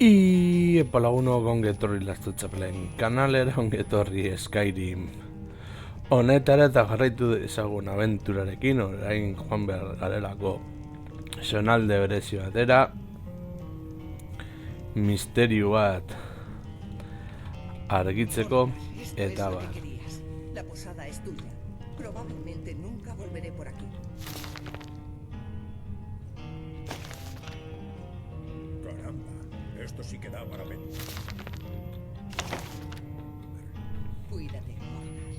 Y epalaguno ongetorri lastutxapelen kanalera, ongetorri Skyrim honetara eta jarraitu dezagun abenturarekin, orain joan behar garelako zonalde berezi batera, misterio bat argitzeko eta bat. La posada es tuya. Probablemente nunca volveré por aquí. Caramba, esto sí que da para ver. Cuídate, Morgas.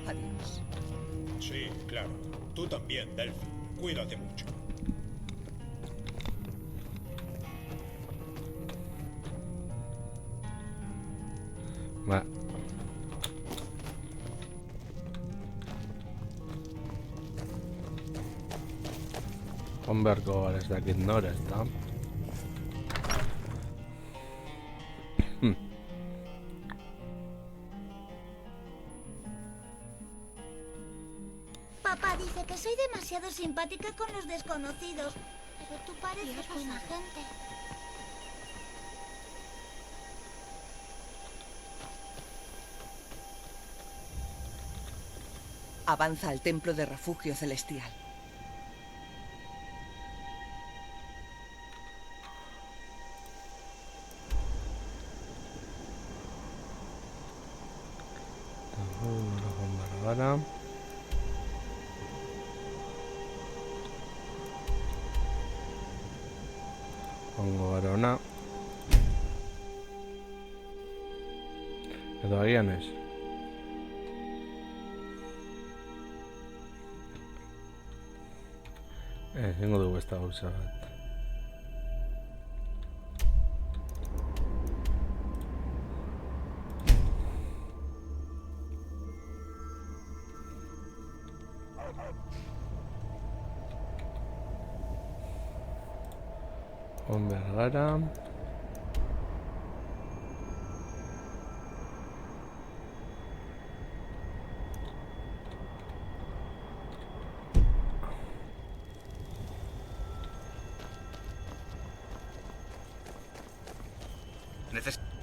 Adiós. Sí, claro. Tú también, Delphi. Cuídate mucho. Ba. Joan beharko gara ez dakit nora, ez da? Papá dice que soy demasiado simpática con los desconocidos, pero tú pareces buena gente. Avanza al templo de refugio celestial. Joan behar gara. Ongo gara ona. Edo agian ez. Egingo dugu ez da gauza bat. Joan behar gara.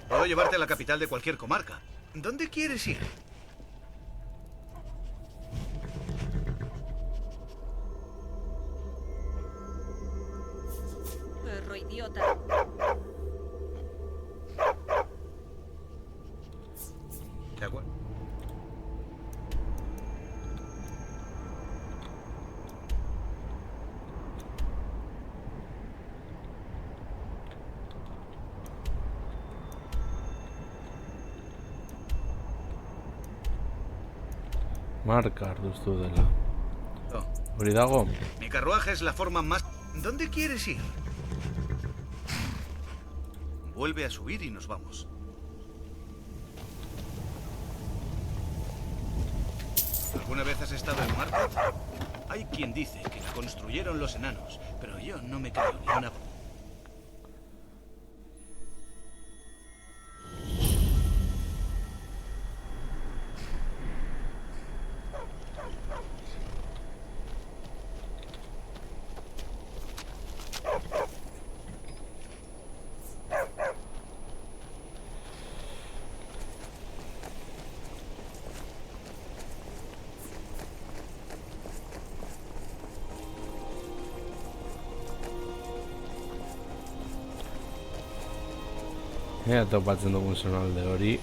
Puedo llevarte a la capital de cualquier comarca. ¿Dónde quieres ir? Perro idiota. De acuerdo. Marka arduztu dela. Oh, Hori dago? mi carruaje es la forma más... ¿Dónde quieres ir? Vuelve a subir y nos vamos. ¿Alguna vez has estado en Market? Hay quien dice que la construyeron los enanos, pero yo no me creo ni una... Ea topatzen dugun zonalde hori.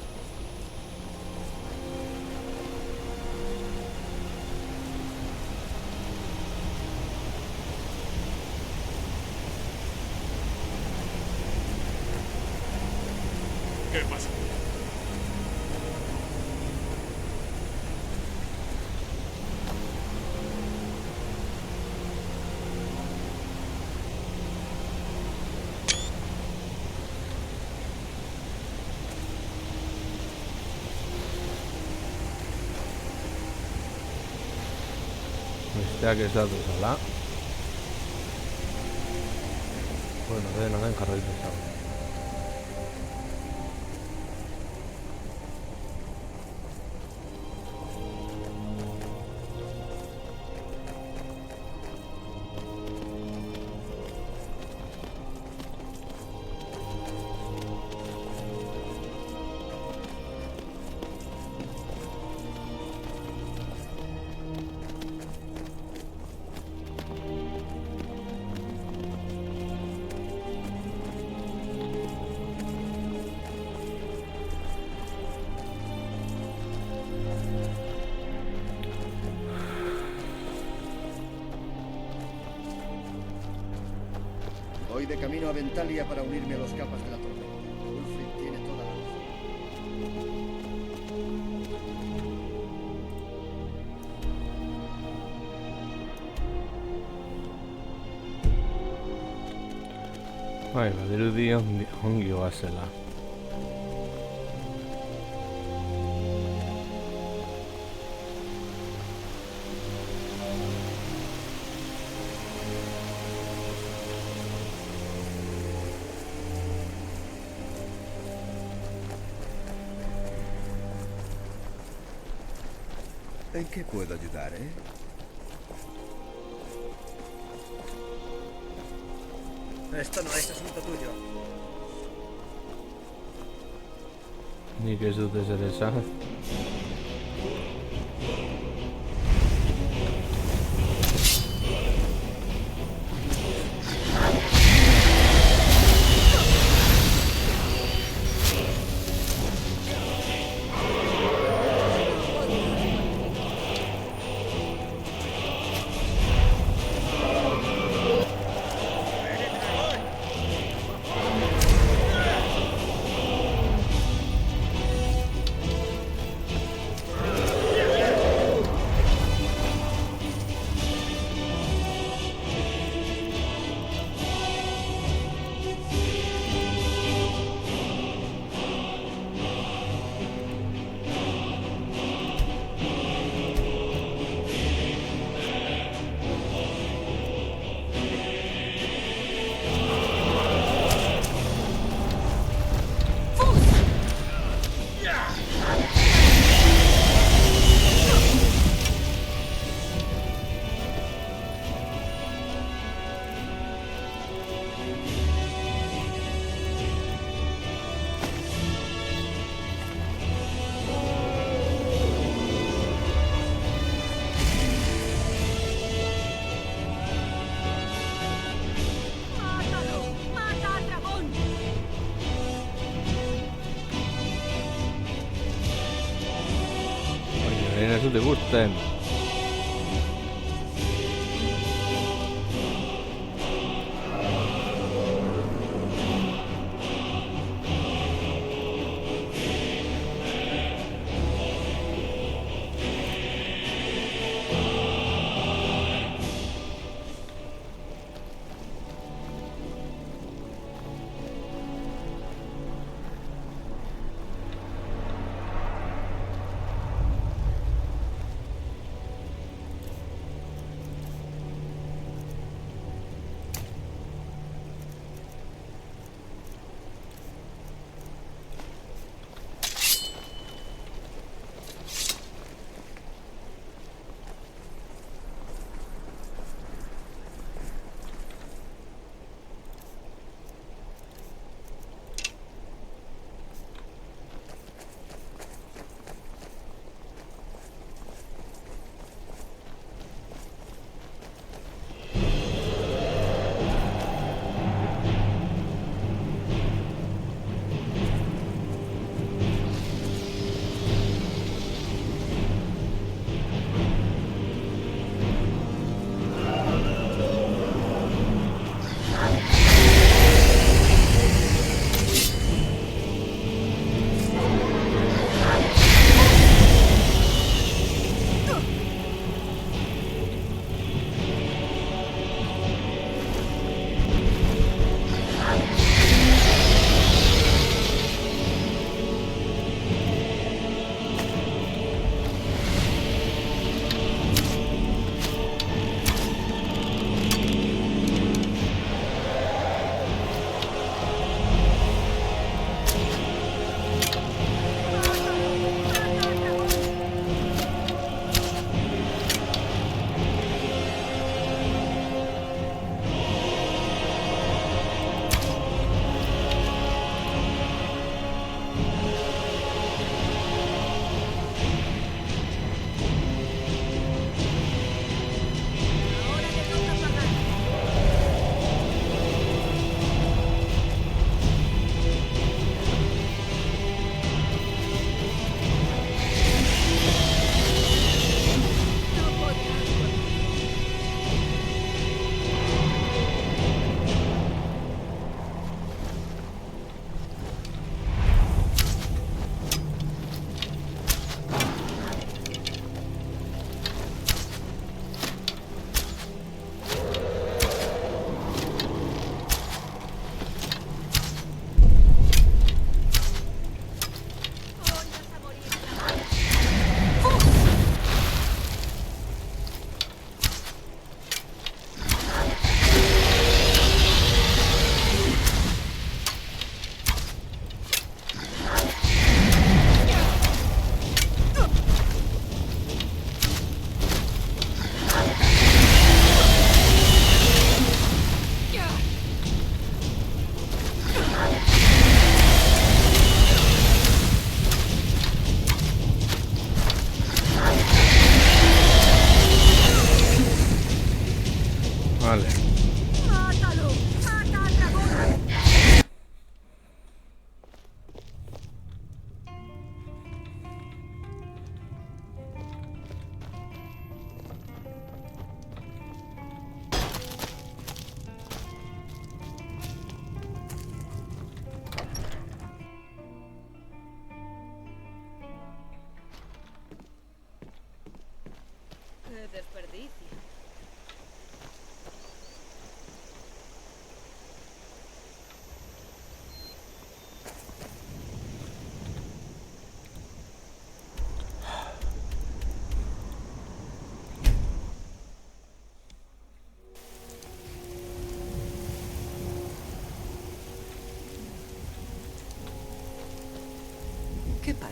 ¿Qué pasa? Besteak ez datu zala. Bueno, den jarraitu zago. camino a Ventalia para unirme a los capas de la tormenta. Ulfric tiene toda la razón. Ai, badirudi ongi goazela. ¿En qué puedo ayudar, Esto no es asunto tuyo. Nik ez dut ezer esan. Eso te gusten.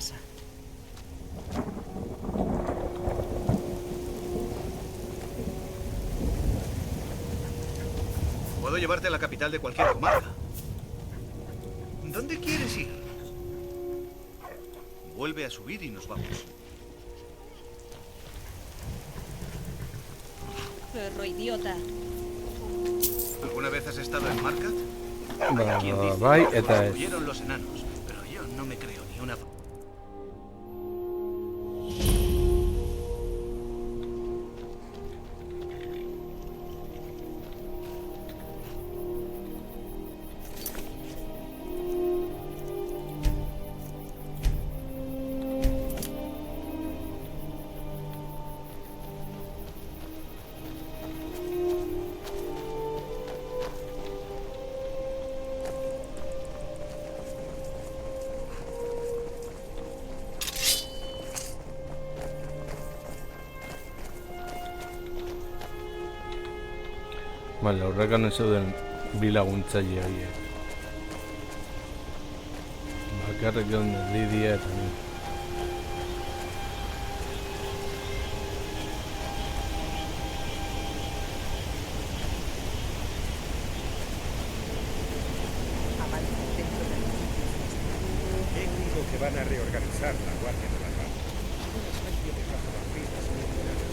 casa. Puedo llevarte a la capital de cualquier comarca. ¿Dónde quieres ir? Vuelve a subir y nos vamos. Perro idiota. ¿Alguna vez has estado en Markat? ¿Quién dice Bai, que eta ez. construyeron los enanos? Pero yo no me creo ni una... Vale, aurrekan ez zeuden bi laguntzaile horiek. Bakarrik egon Lidia eta ni. Avanza dentro del edificio. He oído que van a reorganizar la Guardia de la Paz. Una especie de cazavampiros muy moderno.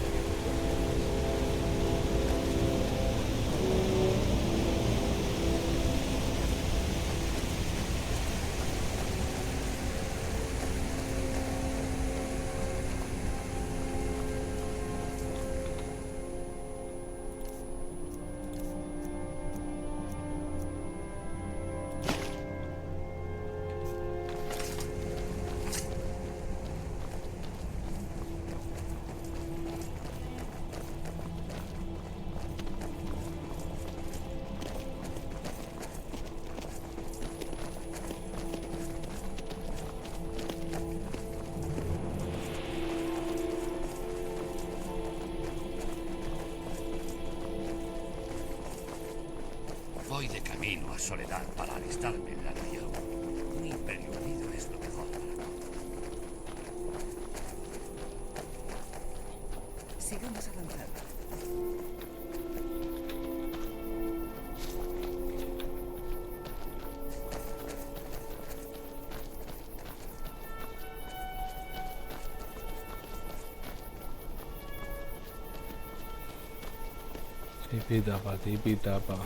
Voy de camino a Soledad para alistarme en la Legión. Un imperio unido es lo mejor para todos. Sigamos avanzando. Tipitapa, tipitapa.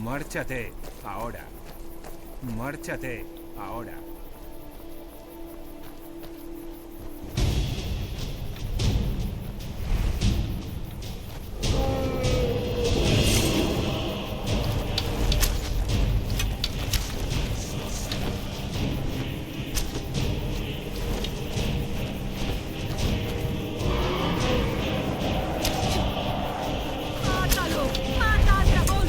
Márchate, ahora. Márchate, ahora. ¡Mátalo! ¡Mata al dragón!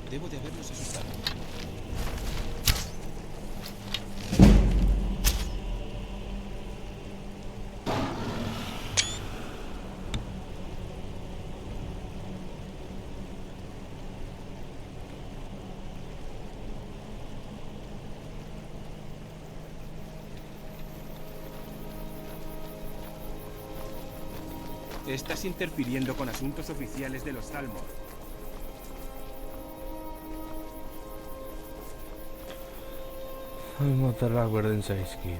Debo de haberlos asustado. Estás interfiriendo con asuntos oficiales de los Thalmor. Matar a Warden Sidekit.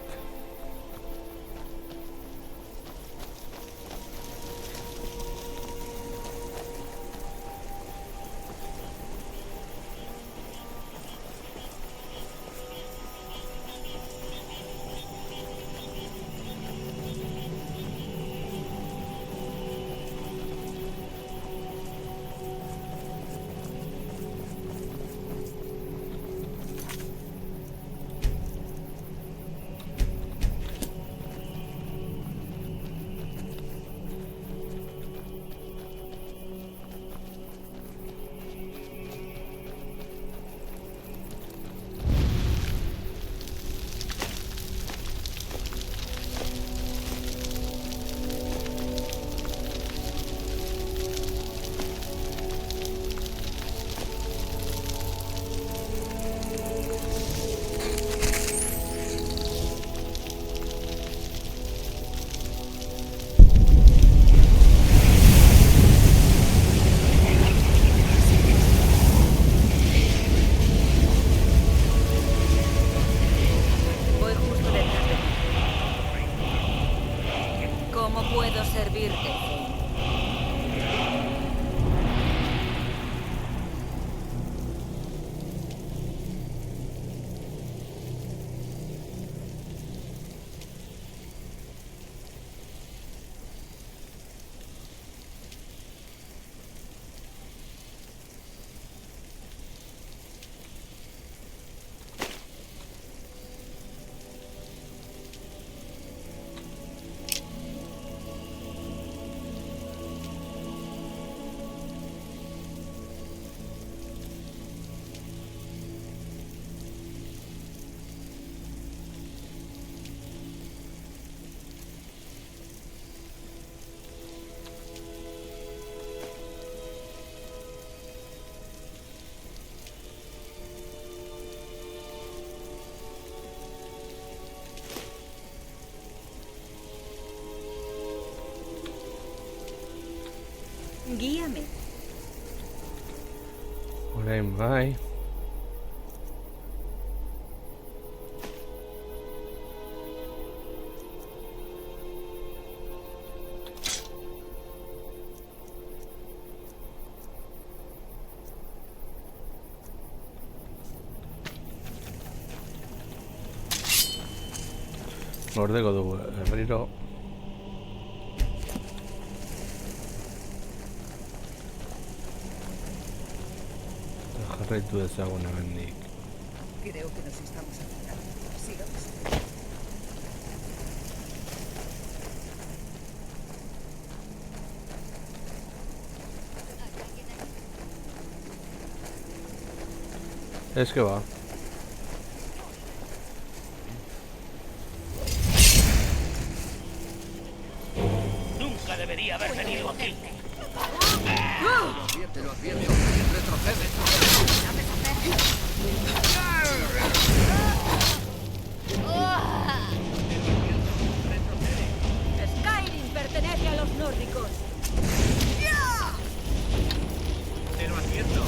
Voy justo detrás de ti. ¿Cómo puedo servirte? Guíame. Por ahí vai. Nordego dugu berriro. Jarraitu dezagun hemendik. Creo que nos estamos acercando. Sigamos. Es que va. Nunca debería haber venido aquí. Te lo advierto. Retrocede. Skyrim pertenece a los nórdicos. Te lo advierto.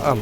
Ah.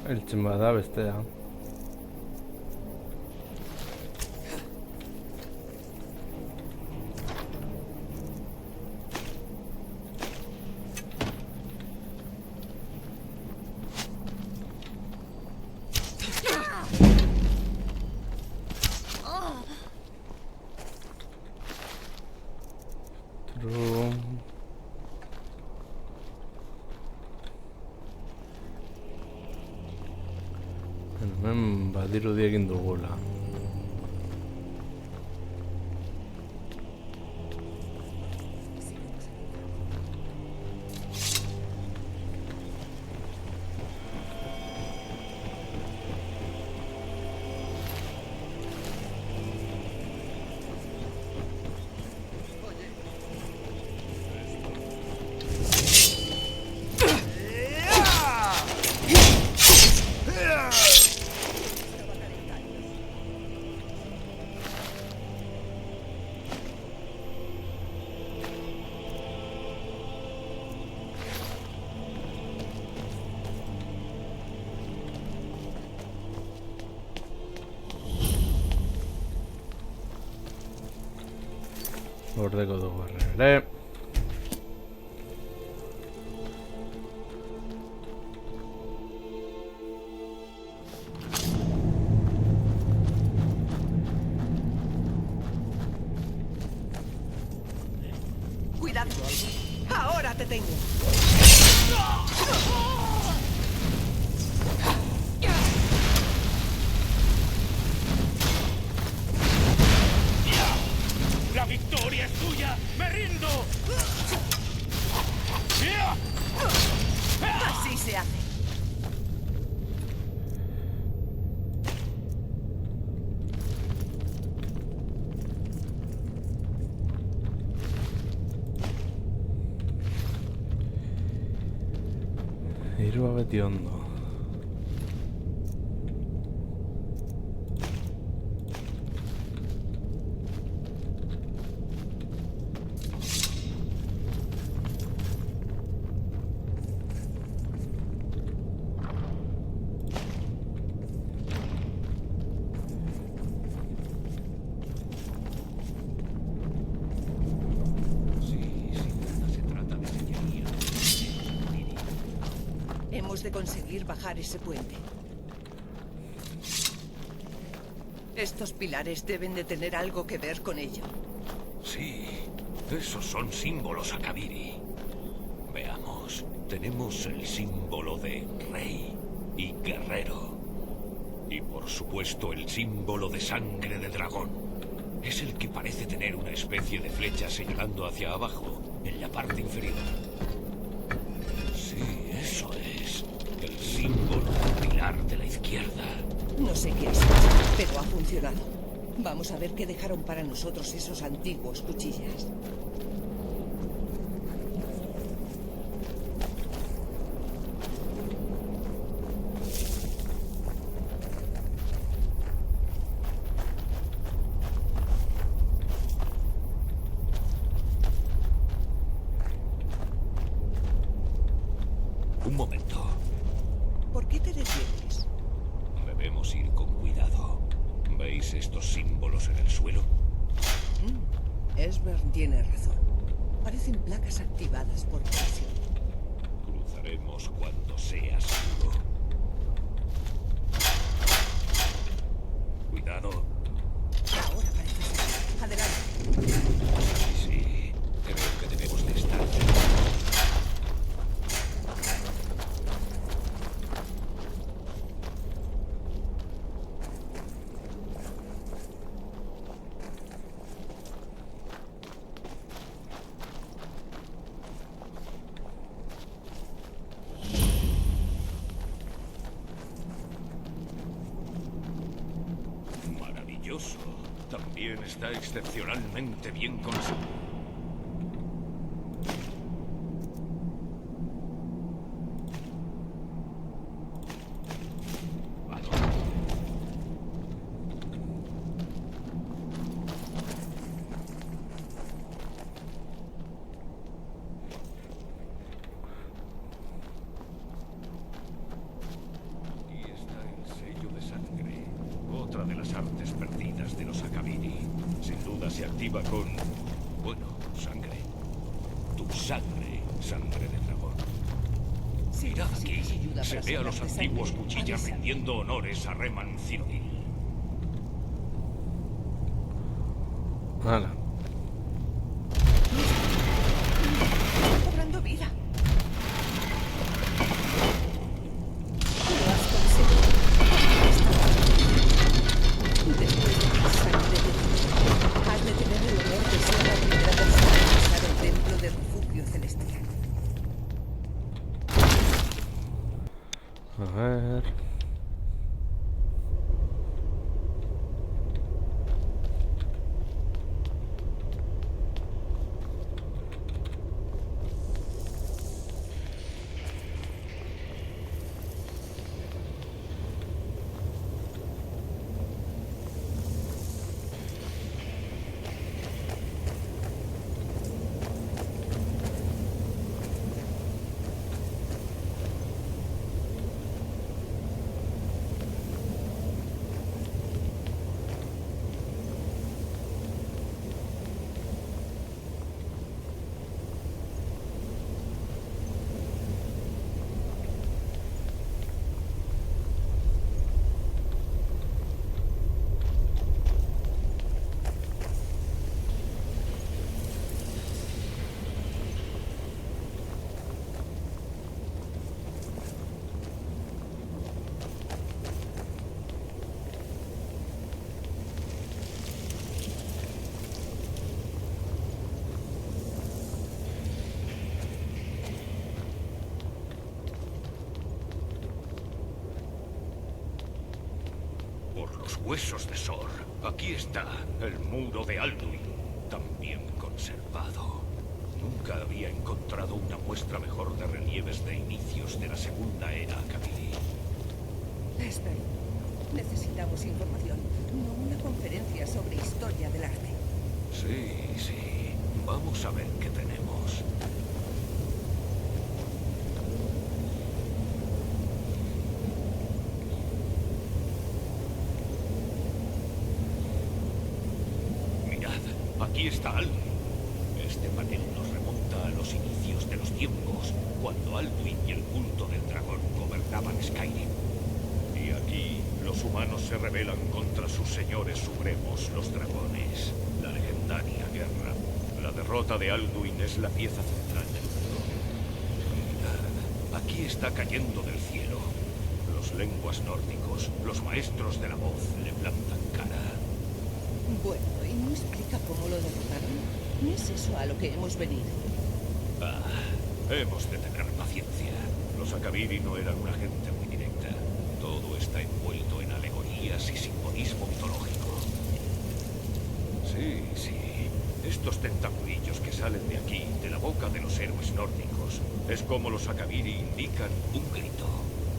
Eltsin da bestea. Badirudi egin dugula. Gordeko dugu ere. Cuidado. Ahora te tengo. ¡La victoria es tuya! ¡Me rindo! Así se hace. Hirua beti ondo. Hemos de conseguir bajar ese puente. Estos pilares deben de tener algo que ver con ello. Sí, esos son símbolos Akaviri. Veamos, tenemos el símbolo de rey y guerrero. Y por supuesto el símbolo de sangre de dragón. Es el que parece tener una especie de flecha señalando hacia abajo, en la parte inferior. Sí, eso es. El símbolo del pilar de la izquierda. No sé qué es, pero ha funcionado. Vamos a ver qué dejaron para nosotros esos antiguos cuchillas. Un momento. ¿Por qué te detienes? Debemos ir con cuidado. ¿Veis estos símbolos en el suelo? Esbern tiene razón. Parecen placas activadas por presión. Cruzaremos cuando sea seguro. Cuidado. Ahora parece ser. Adelante. Sí, creo que debemos de estar cerca. También está excepcionalmente bien conservado. De las artes perdidas de los Akabiri. Sin duda se activa con... bueno, sangre. Tu sangre, sangre de dragón. Si Mirad aquí, necesitas ayuda se para ve a los sacarte antiguos sangre, cuchillas avisa. rindiendo honores a Reman Cyrodiil. Hala. Cobrando vida. Lo has conseguido. Después de la sangre de Dios, has de tener el honor de ser la primera persona en pisar el templo de refugio celestial. A ver. Los huesos de Sor. Aquí está el muro de Alduin, también conservado. Nunca había encontrado una muestra mejor de relieves de inicios de la segunda era Akabiri. Lester, necesitamos información, no una conferencia sobre historia del arte. Sí, sí. Vamos a ver qué tenemos. Aquí está Alduin. Este panel nos remonta a los inicios de los tiempos, cuando Alduin y el culto del dragón gobernaban Skyrim. Y aquí los humanos se rebelan contra sus señores supremos, los dragones. La legendaria guerra. La derrota de Alduin es la pieza central del mundo. Mirad, aquí está cayendo del cielo. Los lenguas nórdicos, los maestros de la voz, le plantan cara. Bueno, ¿y no explica cómo lo derrotaron? ¿No es eso a lo que hemos venido? Hemos de tener paciencia. Los Akabiri no eran una gente muy directa. Todo está envuelto en alegorías y simbolismo mitológico. Sí, sí. Estos tentaculillos que salen de aquí, de la boca de los héroes nórdicos, es como los Akabiri indican un grito.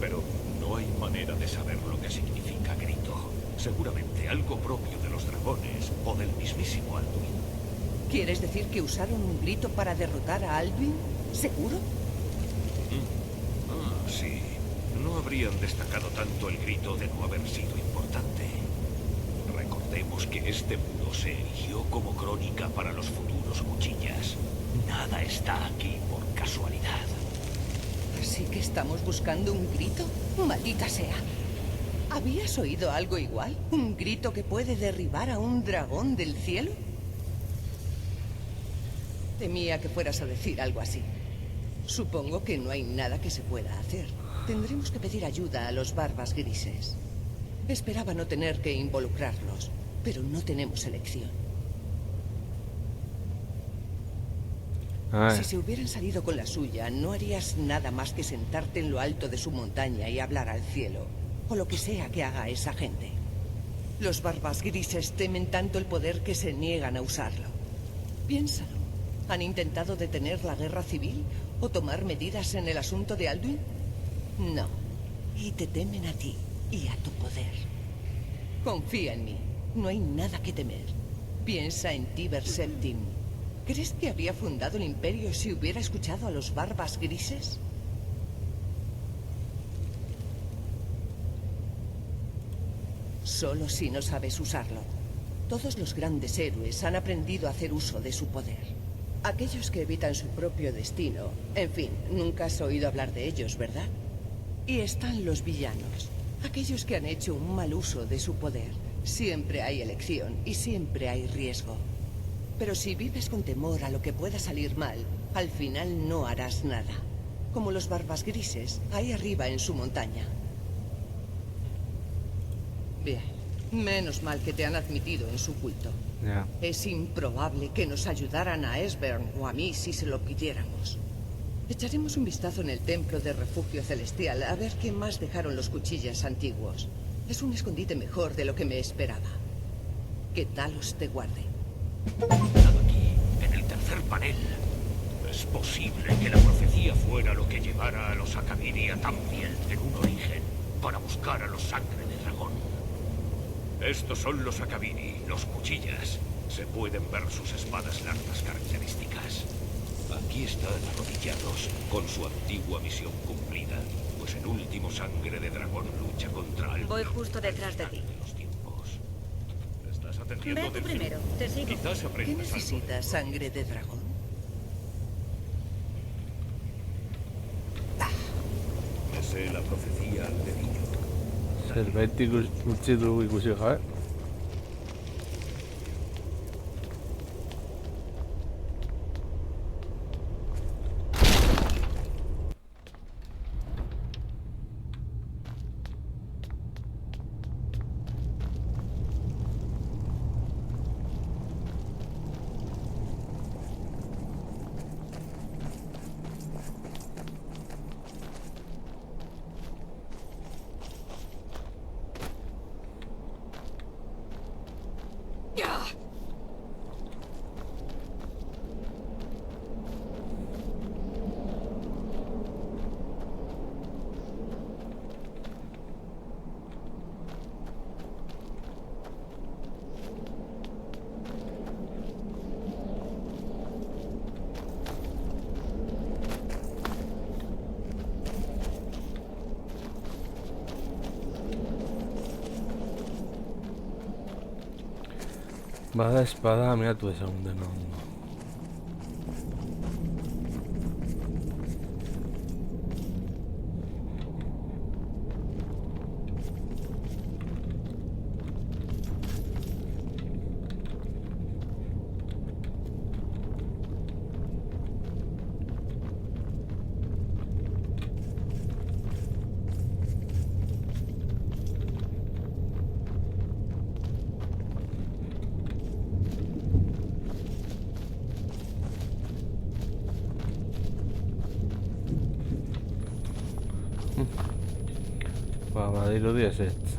Pero no hay manera de saber lo que significa grito. Seguramente algo propio de los dragones o del mismísimo Alduin. ¿Quieres decir que usaron un grito para derrotar a Alduin? ¿Seguro? Sí. No habrían destacado tanto el grito de no haber sido importante. Recordemos que este muro se eligió como crónica para los futuros cuchillas. Nada está aquí por casualidad. ¿Así que estamos buscando un grito? ¡Maldita sea! ¿Habías oído algo igual? ¿Un grito que puede derribar a un dragón del cielo? Temía que fueras a decir algo así. Supongo que no hay nada que se pueda hacer. Tendremos que pedir ayuda a los barbas grises. Esperaba no tener que involucrarlos, pero no tenemos elección. Si se hubieran salido con la suya, no harías nada más que sentarte en lo alto de su montaña y hablar al cielo. O lo que sea que haga esa gente. Los barbas grises temen tanto el poder que se niegan a usarlo. Piénsalo. ¿Han intentado detener la guerra civil o tomar medidas en el asunto de Alduin? No. Y te temen a ti y a tu poder. Confía en mí. No hay nada que temer. Piensa en Tiber Septim. ¿Crees que habría fundado el imperio si hubiera escuchado a los barbas grises? Solo si no sabes usarlo. Todos los grandes héroes han aprendido a hacer uso de su poder. Aquellos que evitan su propio destino. En fin, nunca has oído hablar de ellos, ¿verdad? Y están los villanos. Aquellos que han hecho un mal uso de su poder. Siempre hay elección y siempre hay riesgo. Pero si vives con temor a lo que pueda salir mal, al final no harás nada. Como los barbas grises, ahí arriba en su montaña. Bien. Menos mal que te han admitido en su culto. Ya. Es improbable que nos ayudaran a Esbern o a mí si se lo pidiéramos. Echaremos un vistazo en el templo de refugio celestial a ver qué más dejaron los cuchillas antiguos. Es un escondite mejor de lo que me esperaba. Que Talos te guarde. Aquí, en el tercer panel. Es posible que la profecía fuera lo que llevara a los Akaviri a Tamriel en un origen para buscar a los sangre de dragón. Estos son los Akaviri, los cuchillas. Se pueden ver sus espadas largas características. Aquí están arrodillados, con su antigua misión cumplida, pues el último sangre de dragón lucha contra algo. Voy justo detrás de ti. ¿Estás atendiendo? Ve tú primero, te sigo. Quizás ¿Qué aprendas algo. necesitas, sangre de dragón? Me sé la profecía al dedillo. Zerbait utzi du ikusi gabe. Bada espada, mira tú esa un no. Badirudi ezetz.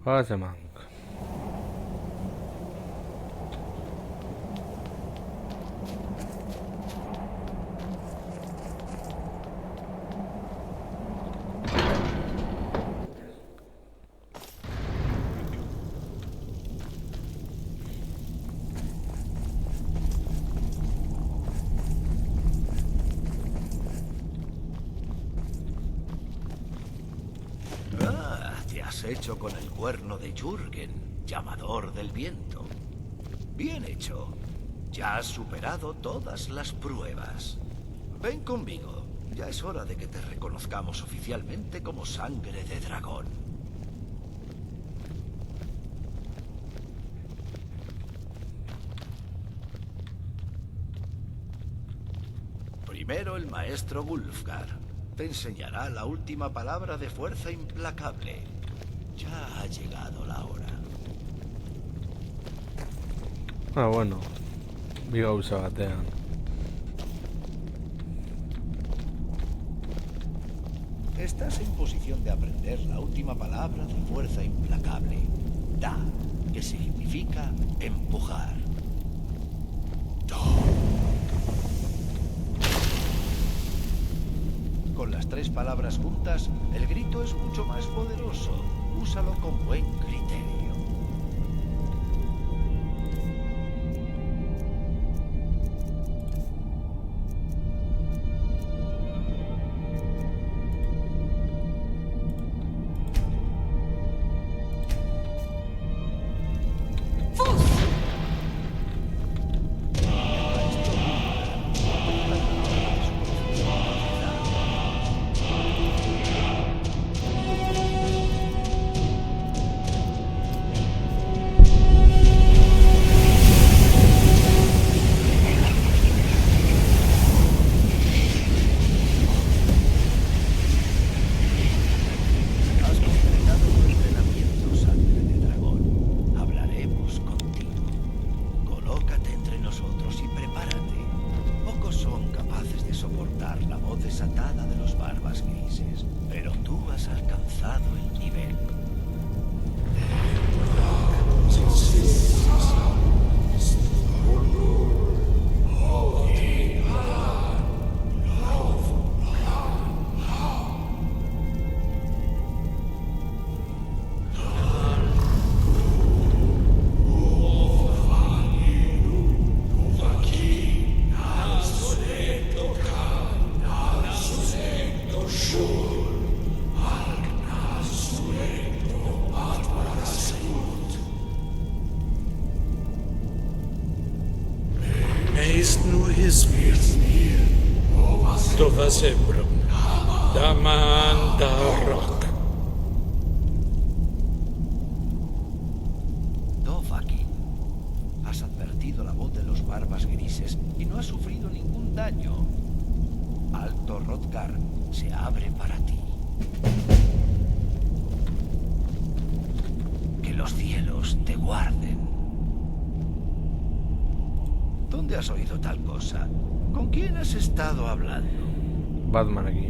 Pasemang. Te has hecho con el cuerno de Jürgen, llamador del viento. Bien hecho. Ya has superado todas las pruebas. Ven conmigo. Ya es hora de que te reconozcamos oficialmente como sangre de dragón. Primero el maestro Wulfgar te enseñará la última palabra de fuerza implacable. Ya ha llegado la hora. Ah, bueno. Vigo se batean. Estás en posición de aprender la última palabra de fuerza implacable. Da, que significa empujar. Con las 3 palabras juntas, el grito es mucho más poderoso. Úsalo con buen criterio. Dovahkiin, has advertido la voz de los barbas grises y no has sufrido ningún daño. Alto Hrothgar se abre para ti. Que los cielos te guarden. ¿Dónde has oído tal cosa? ¿Con quién has estado hablando? Batman aquí.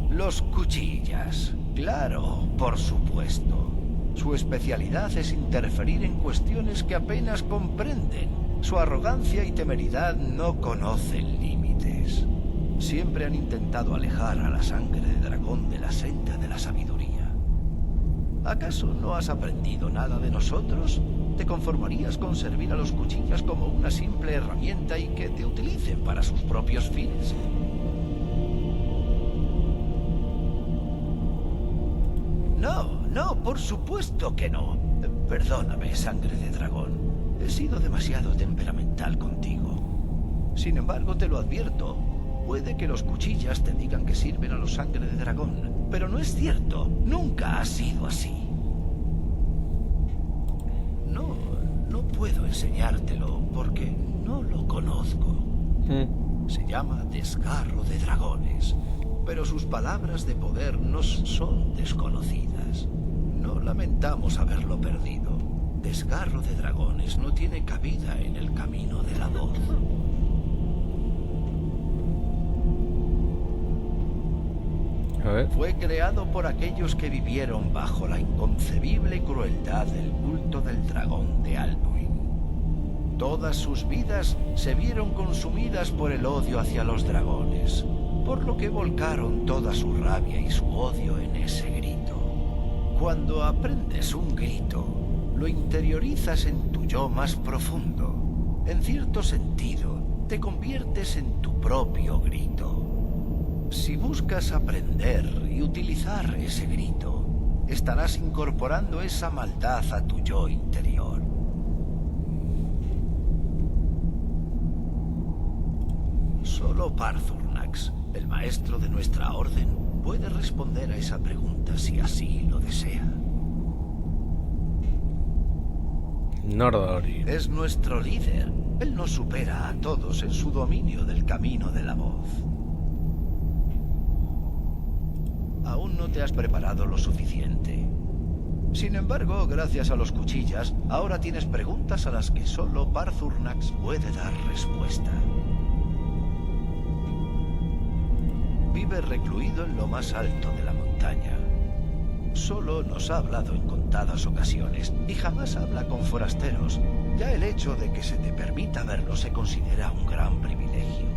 Los cuchillas. Claro, por supuesto. Su especialidad es interferir en cuestiones que apenas comprenden. Su arrogancia y temeridad no conocen límites. Siempre han intentado alejar a la sangre de dragón de la senda de la sabiduría. ¿Acaso no has aprendido nada de nosotros? ¿Te conformarías con servir a los cuchillas como una simple herramienta y que te utilicen para sus propios fines? No, por supuesto que no. Perdóname, sangre de dragón. He sido demasiado temperamental contigo. Sin embargo, te lo advierto. Puede que los cuchillas te digan que sirven a los sangre de dragón, pero no es cierto. Nunca ha sido así. No puedo enseñártelo porque no lo conozco. Se llama desgarro de dragones, pero sus palabras de poder nos son desconocidas. No lamentamos haberlo perdido. Desgarro de dragones no tiene cabida en el camino de la voz. A ver. Fue creado por aquellos que vivieron bajo la inconcebible crueldad del culto del dragón de Alduin. Todas sus vidas se vieron consumidas por el odio hacia los dragones, por lo que volcaron toda su rabia y su odio en ese grito. Cuando aprendes un grito, lo interiorizas en tu yo más profundo. En cierto sentido, te conviertes en tu propio grito. Si buscas aprender y utilizar ese grito, estarás incorporando esa maldad a tu yo interior. Solo Paarthurnax, el maestro de nuestra orden, puede responder a esa pregunta si así lo desea. Nordori. Es nuestro líder. Él nos supera a todos en su dominio del camino de la voz. Aún no te has preparado lo suficiente. Sin embargo, gracias a los cuchillas, ahora tienes preguntas a las que solo Paarthurnax puede dar respuesta. Vive recluido en lo más alto de la montaña. Solo nos ha hablado en contadas ocasiones y jamás habla con forasteros. Ya el hecho de que se te permita verlo se considera un gran privilegio.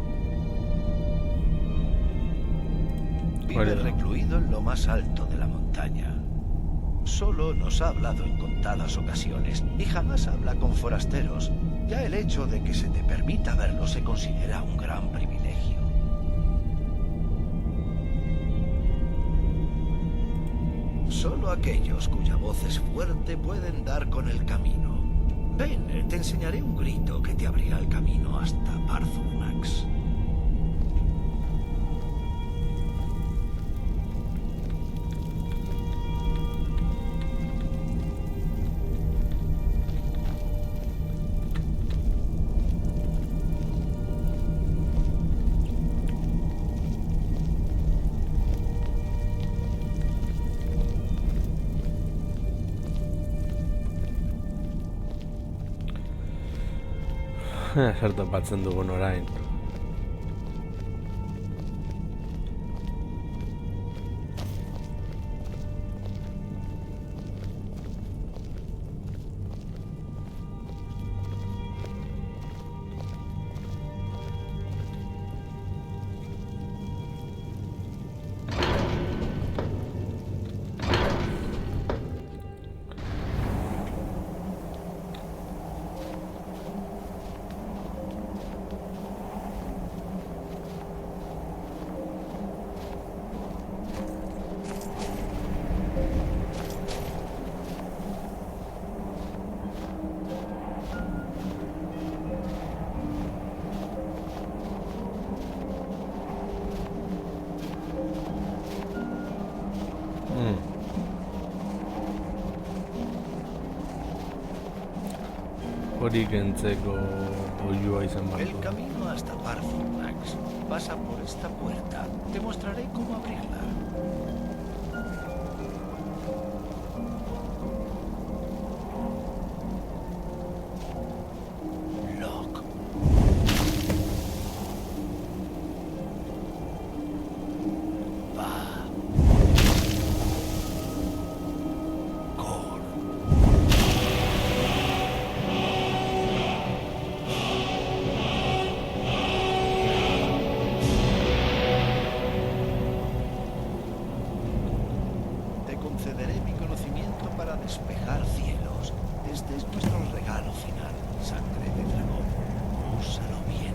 Vive recluido en lo más alto de la montaña. Solo nos ha hablado en contadas ocasiones y jamás habla con forasteros. Ya el hecho de que se te permita verlo se considera un gran privilegio. Solo aquellos cuya voz es fuerte pueden dar con el camino. Ven, te enseñaré un grito que te abrirá el camino hasta Paarthurnax. Zer topatzen dugun orain. Hori kentzeko oilua izan behar El du. camino hasta Paarthurnax pasa por esta puerta. Te mostraré cómo abrirla. Lock. Va. Cor. Te concederé mi conocimiento para despejar cielos. Este es nuestro regalo final, sangre de dragón. Úsalo bien.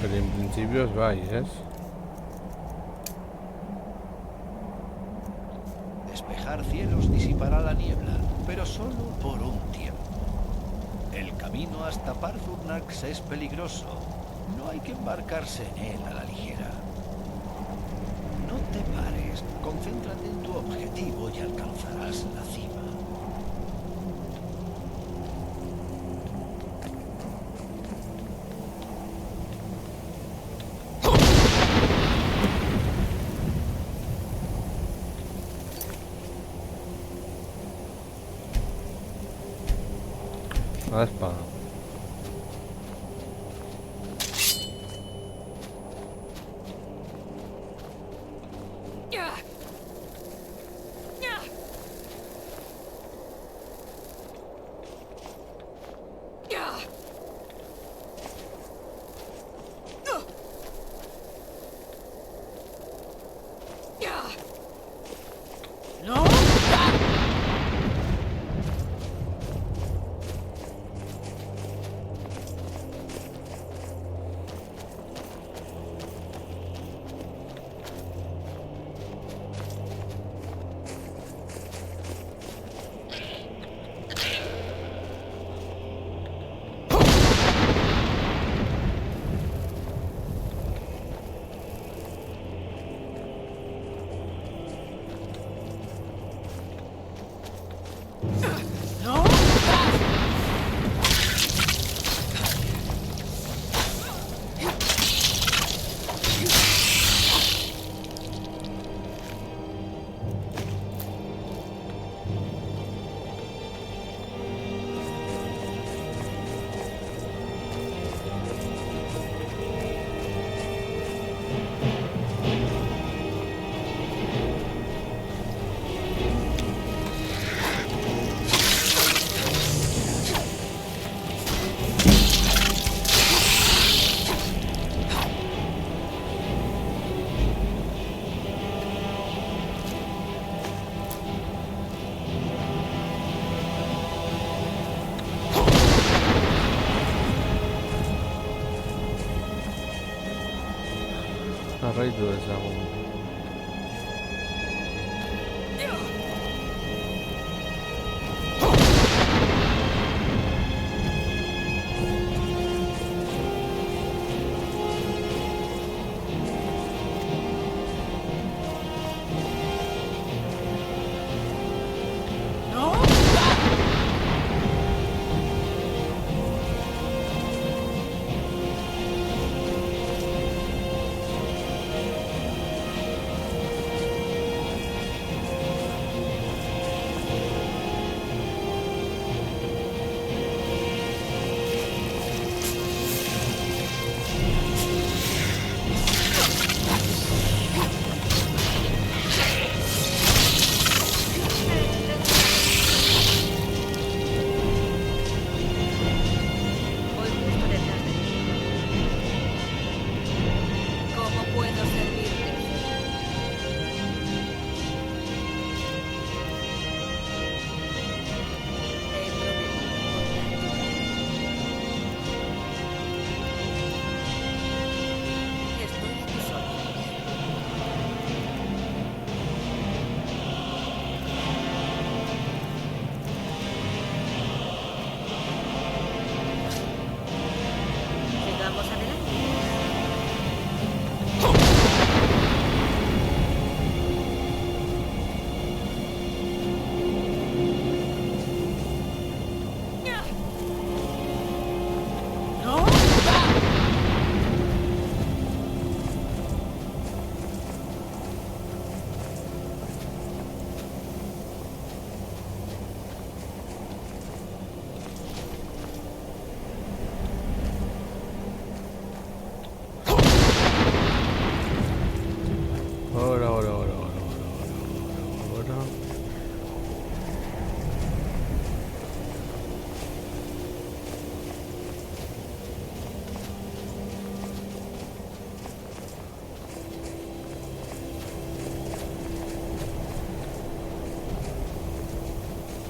Pero en principio es bai, ez? Despejar cielos disipará la niebla, pero solo por un tiempo. El camino hasta Paarthurnax es peligroso. No hay que embarcarse en él a la ligera. No te pares, concéntrate en tu objetivo y alcanzarás la cima. La espada. Rey de esa